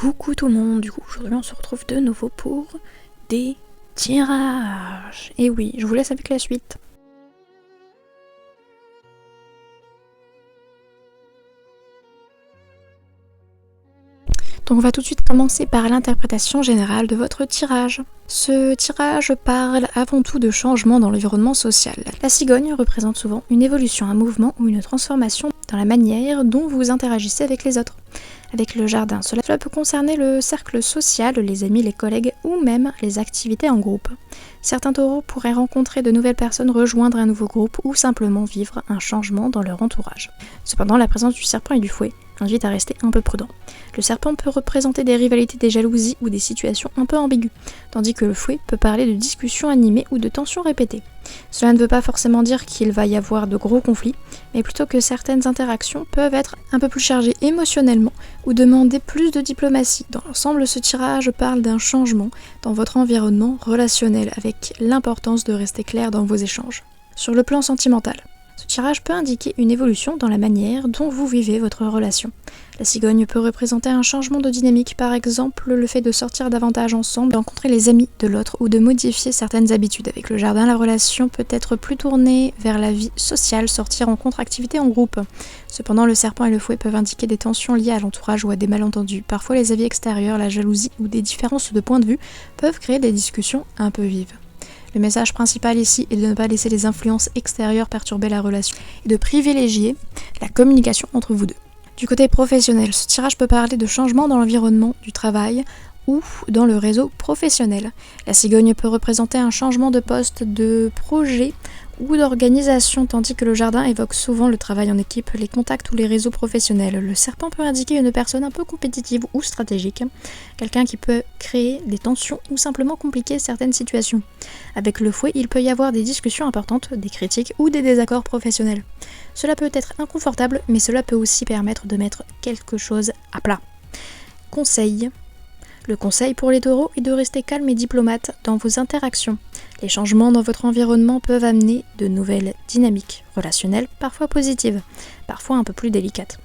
Coucou tout le monde, du coup aujourd'hui on se retrouve de nouveau pour des tirages. Et oui, je vous laisse avec la suite. Donc on va tout de suite commencer par l'interprétation générale de votre tirage. Ce tirage parle avant tout de changement dans l'environnement social. La cigogne représente souvent une évolution, un mouvement ou une transformation dans la manière dont vous interagissez avec les autres. Avec le jardin, cela peut concerner le cercle social, les amis, les collègues ou même les activités en groupe. Certains taureaux pourraient rencontrer de nouvelles personnes, rejoindre un nouveau groupe ou simplement vivre un changement dans leur entourage. Cependant, la présence du serpent et du fouet invite à rester un peu prudent. Le serpent peut représenter des rivalités, des jalousies ou des situations un peu ambiguës, tandis que le fouet peut parler de discussions animées ou de tensions répétées. Cela ne veut pas forcément dire qu'il va y avoir de gros conflits, mais plutôt que certaines interactions peuvent être un peu plus chargées émotionnellement ou demander plus de diplomatie. Dans l'ensemble, ce tirage parle d'un changement dans votre environnement relationnel, avec l'importance de rester clair dans vos échanges. Sur le plan sentimental, ce tirage peut indiquer une évolution dans la manière dont vous vivez votre relation. La cigogne peut représenter un changement de dynamique, par exemple le fait de sortir davantage ensemble, de rencontrer les amis de l'autre ou de modifier certaines habitudes. Avec le jardin, la relation peut être plus tournée vers la vie sociale, sortir, rencontre, activité en groupe. Cependant, le serpent et le fouet peuvent indiquer des tensions liées à l'entourage ou à des malentendus. Parfois, les avis extérieurs, la jalousie ou des différences de point de vue peuvent créer des discussions un peu vives. Le message principal ici est de ne pas laisser les influences extérieures perturber la relation et de privilégier la communication entre vous deux. Du côté professionnel, ce tirage peut parler de changements dans l'environnement du travail ou dans le réseau professionnel. La cigogne peut représenter un changement de poste, de projet ou d'organisation, tandis que le jardin évoque souvent le travail en équipe, les contacts ou les réseaux professionnels. Le serpent peut indiquer une personne un peu compétitive ou stratégique, quelqu'un qui peut créer des tensions ou simplement compliquer certaines situations. Avec le fouet, il peut y avoir des discussions importantes, des critiques ou des désaccords professionnels. Cela peut être inconfortable, mais cela peut aussi permettre de mettre quelque chose à plat. Conseil. Le conseil pour les taureaux est de rester calme et diplomate dans vos interactions. Les changements dans votre environnement peuvent amener de nouvelles dynamiques relationnelles, parfois positives, parfois un peu plus délicates.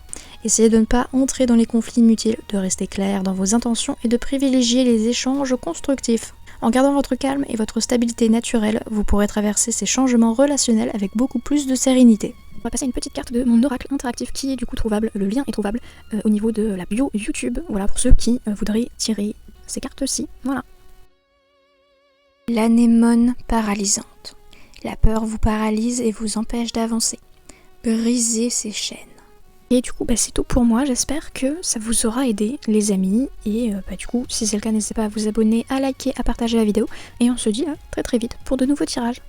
Essayez de ne pas entrer dans les conflits inutiles, de rester clair dans vos intentions et de privilégier les échanges constructifs. En gardant votre calme et votre stabilité naturelle, vous pourrez traverser ces changements relationnels avec beaucoup plus de sérénité. On va passer à une petite carte de mon oracle interactif qui est du coup trouvable, le lien est trouvable au niveau de la bio YouTube, voilà pour ceux qui voudraient tirer ces cartes-ci, voilà. L'anémone paralysante. La peur vous paralyse et vous empêche d'avancer. Brisez ces chaînes. Et du coup, c'est tout pour moi, j'espère que ça vous aura aidé les amis, et du coup, si c'est le cas, n'hésitez pas à vous abonner, à liker, à partager la vidéo, et on se dit à très très vite pour de nouveaux tirages.